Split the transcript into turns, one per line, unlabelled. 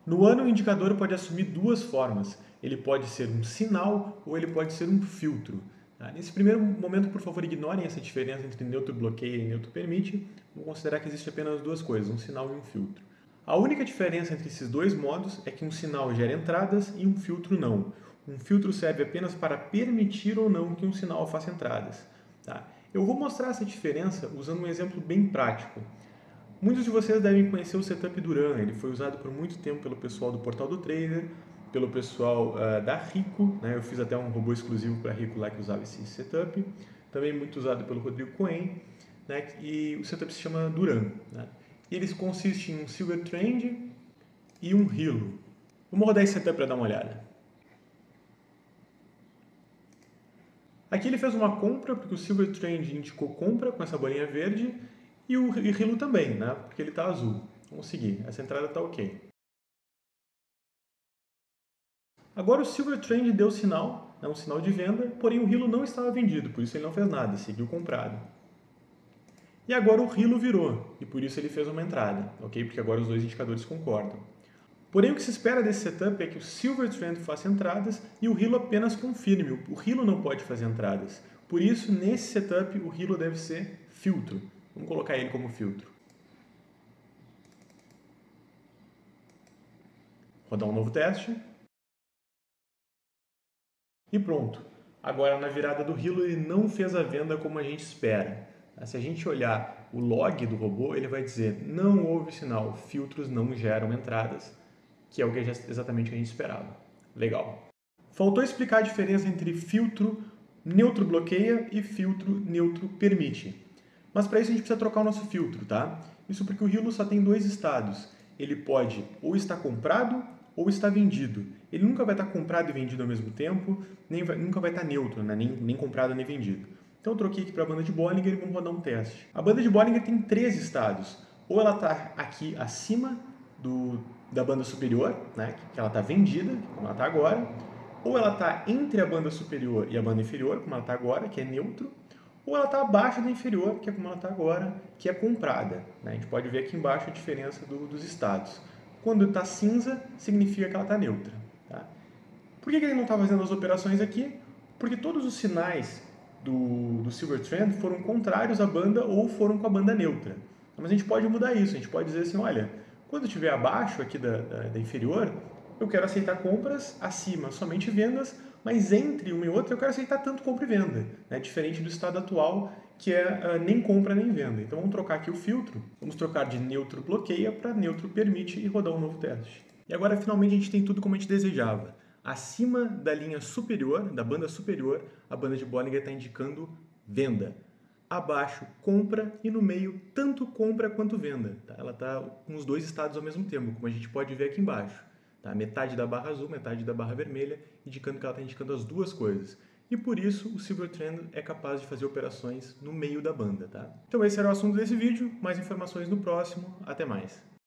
No ano, o indicador pode assumir duas formas. Ele pode ser um sinal ou ele pode ser um filtro. Tá? Nesse primeiro momento, por favor, ignorem essa diferença entre neutro bloqueia e neutro permite. Vamos considerar que existe apenas duas coisas, um sinal e um filtro. A única diferença entre esses dois modos é que um sinal gera entradas e um filtro não. Um filtro serve apenas para permitir ou não que um sinal faça entradas. Tá? Eu vou mostrar essa diferença usando um exemplo bem prático. Muitos de vocês devem conhecer o setup Duran, ele foi usado por muito tempo pelo pessoal do Portal do Trader, pelo pessoal da Rico, né? Eu fiz até um robô exclusivo para Rico lá que usava esse setup, também muito usado pelo Rodrigo Cohen, né? E o setup se chama Duran. Né? E eles consistem em um Silver Trend e um Hilo. Vamos rodar esse setup para dar uma olhada. Aqui ele fez uma compra, porque o Silver Trend indicou compra com essa bolinha verde, e o Hilo também, né? Porque ele está azul. Vamos seguir, essa entrada está ok. Agora o Silver Trend deu sinal, um sinal de venda, porém o Hilo não estava vendido, por isso ele não fez nada, seguiu comprado. E agora o Hilo virou, e por isso ele fez uma entrada, ok? Porque agora os dois indicadores concordam. Porém, o que se espera desse setup é que o Silver Trend faça entradas e o Hilo apenas confirme. O Hilo não pode fazer entradas. Por isso, nesse setup, o Hilo deve ser filtro. Vamos colocar ele como filtro. Rodar um novo teste. E pronto. Agora, na virada do Hilo, ele não fez a venda como a gente espera. Se a gente olhar o log do robô, ele vai dizer não houve sinal, filtros não geram entradas, que é o que exatamente o que a gente esperava. Legal. Faltou explicar a diferença entre filtro neutro bloqueia e filtro neutro permite. Mas para isso a gente precisa trocar o nosso filtro, tá? Isso porque o Hilo só tem dois estados. Ele pode ou estar comprado ou estar vendido. Ele nunca vai estar comprado e vendido ao mesmo tempo, nunca vai estar neutro, né? nem comprado nem vendido. Então eu troquei aqui para a banda de Bollinger e vamos rodar um teste. A banda de Bollinger tem três estados. Ou ela está aqui acima da banda superior, né? Que ela está vendida, como ela está agora. Ou ela está entre a banda superior e a banda inferior, como ela está agora, que é neutro. Ou ela está abaixo da inferior, que é como ela está agora, que é comprada. Né? A gente pode ver aqui embaixo a diferença dos estados. Quando está cinza, significa que ela está neutra. Tá? Por que ele não está fazendo as operações aqui? Porque todos os sinais do Silver Trend foram contrários à banda ou foram com a banda neutra. Mas a gente pode mudar isso, a gente pode dizer assim, olha, quando estiver abaixo aqui da inferior, eu quero aceitar compras, acima somente vendas, mas entre uma e outra eu quero aceitar tanto compra e venda, né? Diferente do estado atual, que é nem compra nem venda. Então vamos trocar aqui o filtro, vamos trocar de neutro bloqueia para neutro permite e rodar um novo teste. E agora finalmente a gente tem tudo como a gente desejava. Acima da linha superior, da banda superior, a banda de Bollinger está indicando venda. Abaixo, compra e no meio, tanto compra quanto venda. Tá? Ela está com os dois estados ao mesmo tempo, como a gente pode ver aqui embaixo. Tá? Metade da barra azul, metade da barra vermelha, indicando que ela está indicando as duas coisas. E por isso o Silver Trend é capaz de fazer operações no meio da banda. Tá? Então esse era o assunto desse vídeo, mais informações no próximo. Até mais!